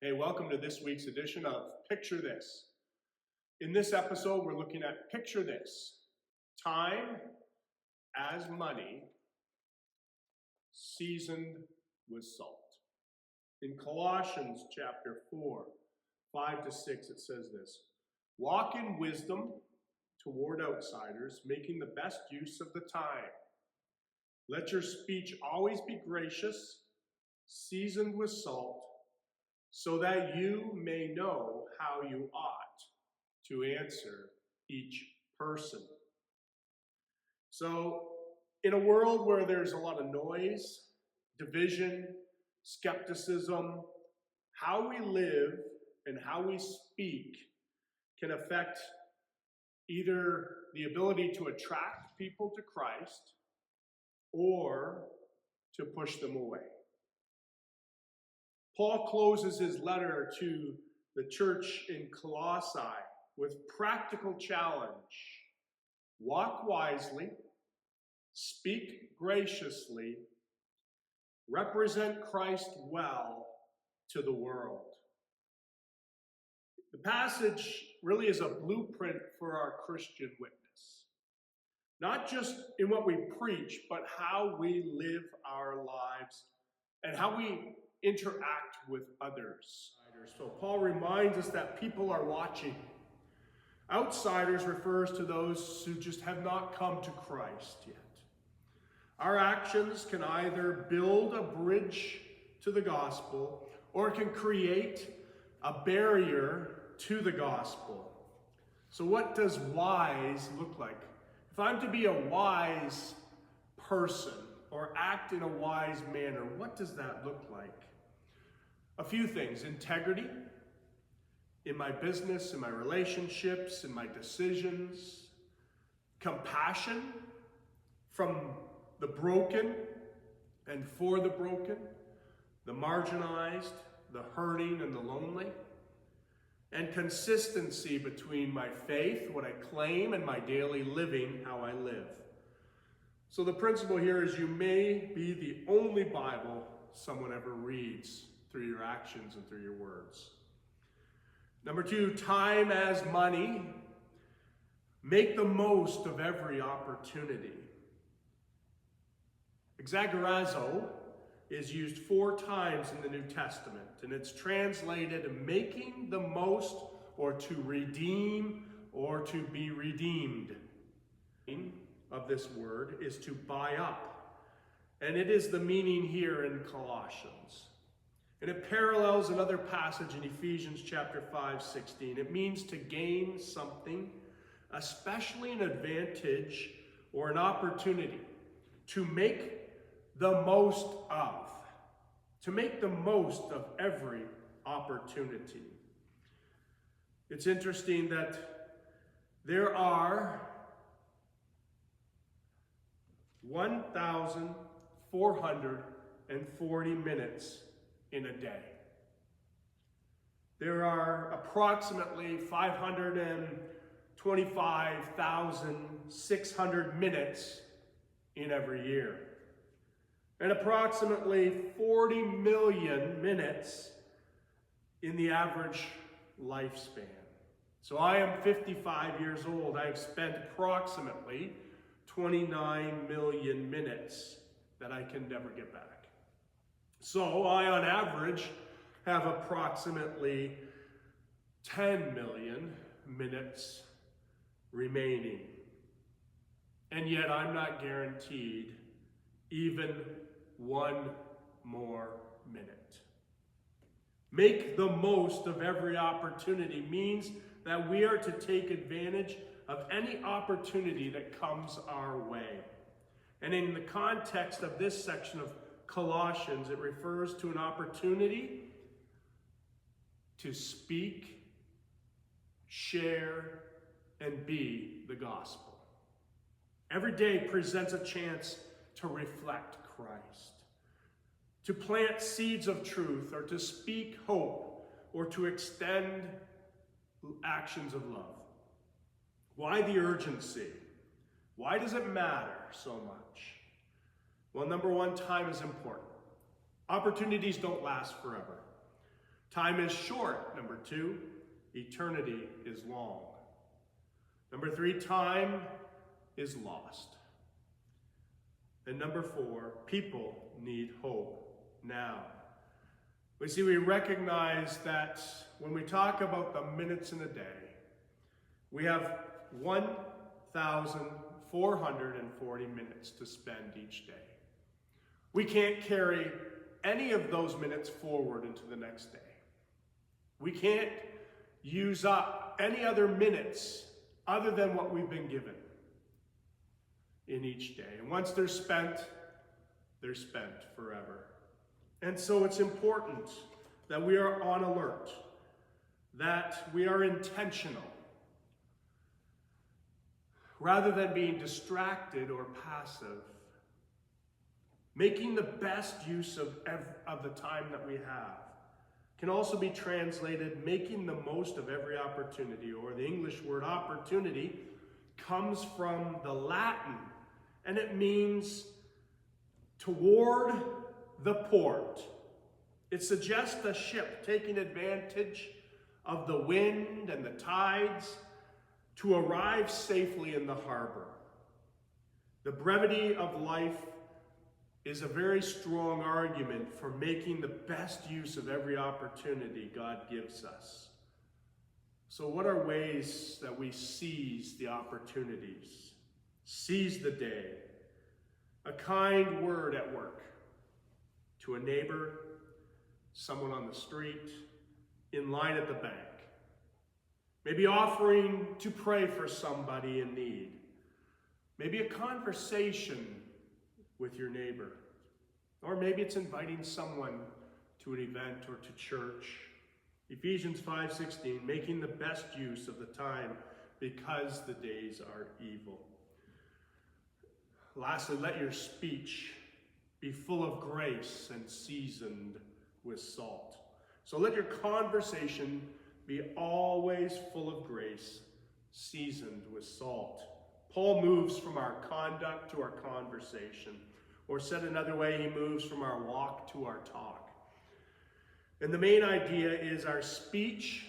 Hey, welcome to this week's edition of Picture This. In this episode, we're looking at Picture This: time as money seasoned with salt. In Colossians chapter 4, 5 to 6, it says this: walk in wisdom toward outsiders, making the best use of the time. Let your speech always be gracious, seasoned with salt, so that you may know how you ought to answer each person. So, in a world where there's a lot of noise, division, skepticism, how we live and how we speak can affect either the ability to attract people to Christ or to push them away. Paul closes his letter to the church in Colossae with practical challenge. Walk wisely, speak graciously, represent Christ well to the world. The passage really is a blueprint for our Christian witness. Not just in what we preach, but how we live our lives and how we interact with others. So Paul reminds us that people are watching. Outsiders refers to those who just have not come to Christ yet. Our actions can either build a bridge to the gospel or can create a barrier to the gospel. So what does wise look like? If I'm to be a wise person or act in a wise manner, what does that look like? A few things: integrity in my business, in my relationships, in my decisions, compassion from the broken and for the broken, the marginalized, the hurting, and the lonely, and consistency between my faith, what I claim, and my daily living, how I live. So the principle here is you may be the only Bible someone ever reads through your actions and through your words. Number 2, time as money. Make the most of every opportunity. Exagorazo is used 4 times in the New Testament, and it's translated making the most, or to redeem, or to be redeemed. Of this word is to buy up, and it is the meaning here in Colossians. And it parallels another passage in Ephesians chapter 5:16. It means to gain something, especially an advantage or an opportunity, to make the most of. To make the most of every opportunity. It's interesting that there are 1,440 minutes in a day. There are approximately 525,600 minutes in every year, and approximately 40 million minutes in the average lifespan. So I am 55 years old. I've spent approximately 29 million minutes that I can never get back. So I, on average, have approximately 10 million minutes remaining. And yet I'm not guaranteed even one more minute. Make the most of every opportunity means that we are to take advantage of any opportunity that comes our way. And in the context of this section of Colossians, it refers to an opportunity to speak, share, and be the gospel. Every day presents a chance to reflect Christ, to plant seeds of truth, or to speak hope, or to extend actions of love. Why the urgency? Why does it matter so much? Well, number 1, time is important. Opportunities don't last forever. Time is short. Number 2, eternity is long. Number 3, time is lost. And number 4, people need hope now. We recognize that when we talk about the minutes in a day, we have 1,440 minutes to spend each day. We can't carry any of those minutes forward into the next day. We can't use up any other minutes other than what we've been given in each day. And once they're spent forever. And so it's important that we are on alert, that we are intentional, rather than being distracted or passive, making the best use of the time that we have. Can also be translated making the most of every opportunity, or the English word opportunity comes from the Latin, and it means toward the port. It suggests a ship taking advantage of the wind and the tides to arrive safely in the harbor. The brevity of life is a very strong argument for making the best use of every opportunity God gives us. So what are ways that we seize the opportunities? Seize the day. A kind word at work, to a neighbor, someone on the street, in line at the bank. Maybe offering to pray for somebody in need. Maybe a conversation with your neighbor. Or maybe it's inviting someone to an event or to church. Ephesians 5:16, making the best use of the time because the days are evil. Lastly, let your speech be full of grace and seasoned with salt. So let your conversation be always full of grace, seasoned with salt. Paul moves from our conduct to our conversation. Or said another way, he moves from our walk to our talk. And the main idea is our speech,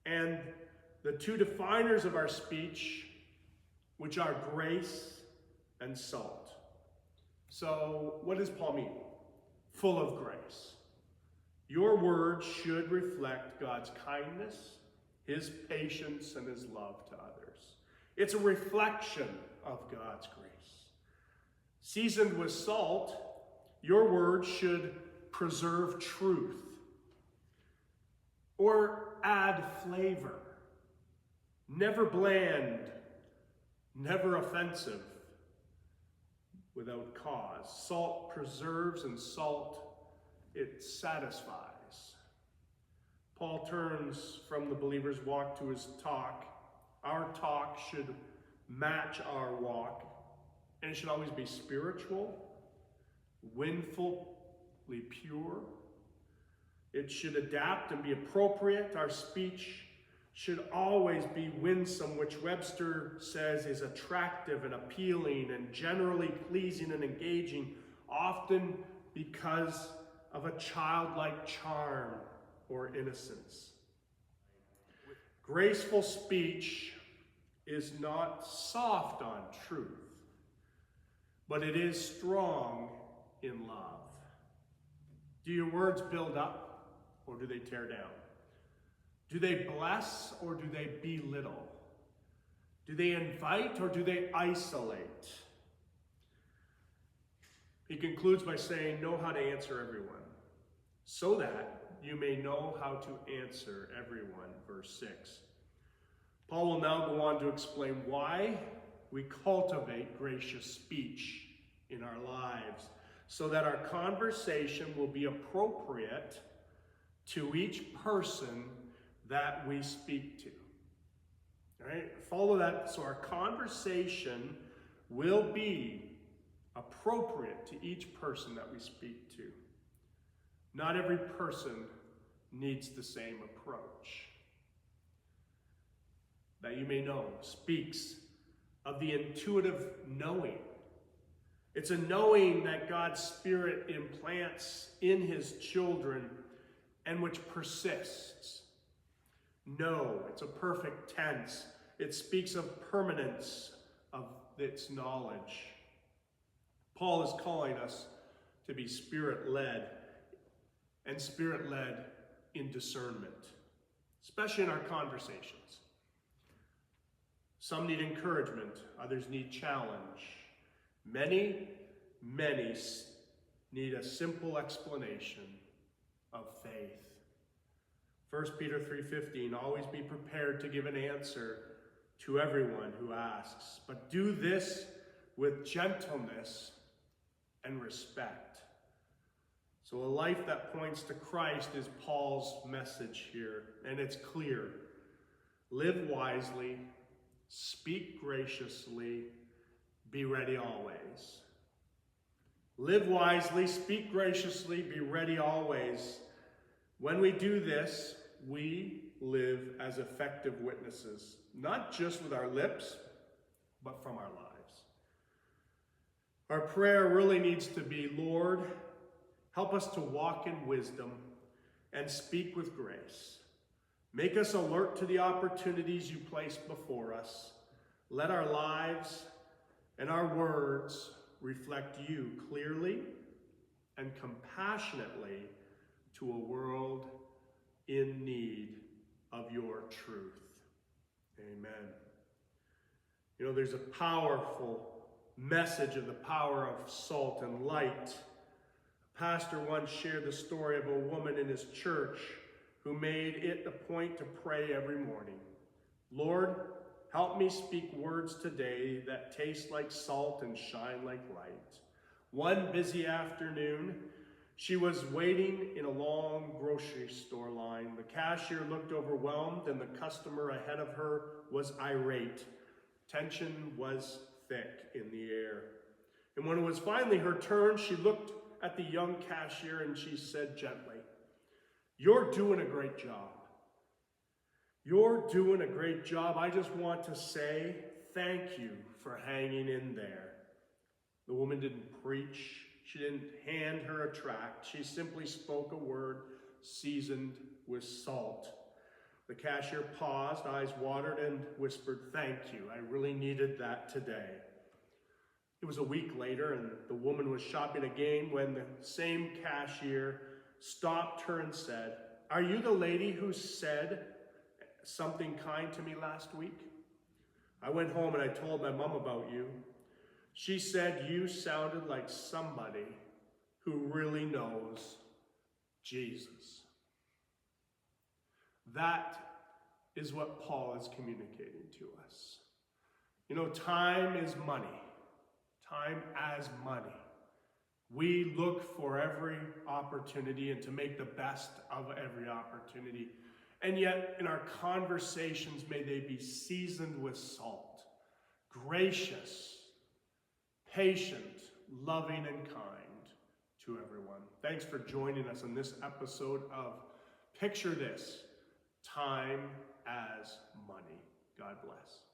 and the two definers of our speech, which are grace and salt. So what does Paul mean? Full of grace. Your words should reflect God's kindness, his patience, and his love to others. It's a reflection of God's grace. Seasoned with salt, your words should preserve truth or add flavor. Never bland, never offensive, without cause. Salt preserves, and salt, it satisfies. Paul turns from the believer's walk to his talk. Our talk should match our walk, and it should always be spiritual, winfully pure. It should adapt and be appropriate. Our speech should always be winsome, which Webster says is attractive and appealing and generally pleasing and engaging, often because of a childlike charm or innocence. Graceful speech is not soft on truth, but it is strong in love. Do your words build up, or do they tear down? Do they bless, or do they belittle? Do they invite, or do they isolate? He concludes by saying, know how to answer everyone, so that you may know how to answer everyone, verse 6. Paul will now go on to explain why we cultivate gracious speech in our lives, so that our conversation will be appropriate to each person that we speak to. All right, follow that. So our conversation will be appropriate to each person that we speak to. Not every person needs the same approach. That you may know speaks of the intuitive knowing. It's a knowing that God's Spirit implants in his children, and which persists. Know, it's a perfect tense. It speaks of permanence of its knowledge. Paul is calling us to be Spirit-led, and Spirit-led in discernment, especially in our conversations. Some need encouragement, others need challenge. Many need a simple explanation of faith. 1 Peter 3:15, always be prepared to give an answer to everyone who asks, but do this with gentleness and respect. So a life that points to Christ is Paul's message here, and it's clear. Live wisely, speak graciously, be ready always. Live wisely, speak graciously, be ready always. When we do this, we live as effective witnesses, not just with our lips, but from our lives. Our prayer really needs to be, Lord, help us to walk in wisdom and speak with grace. Make us alert to the opportunities you place before us. Let our lives and our words reflect you clearly and compassionately to a world in need of your truth. Amen. You know, there's a powerful message of the power of salt and light. A pastor once shared the story of a woman in his church who made it a point to pray every morning. Lord, help me speak words today that taste like salt and shine like light. One busy afternoon, she was waiting in a long grocery store line. The cashier looked overwhelmed and the customer ahead of her was irate. Tension was thick in the air. And when it was finally her turn, she looked at the young cashier and she said gently, "You're doing a great job. You're doing a great job. I just want to say thank you for hanging in there." The woman didn't preach. She didn't hand her a tract. She simply spoke a word seasoned with salt. The cashier paused, eyes watered, and whispered, "Thank you. I really needed that today." It was a week later, and the woman was shopping again when the same cashier stopped her and said, "Are you the lady who said something kind to me last week? I went home and I told my mom about you. She said you sounded like somebody who really knows Jesus." That is what Paul is communicating to us. You know, time is money. Time as money. We look for every opportunity and to make the best of every opportunity. And yet, in our conversations, may they be seasoned with salt, gracious, patient, loving, and kind to everyone. Thanks for joining us in this episode of Picture This, Time as Money. God bless.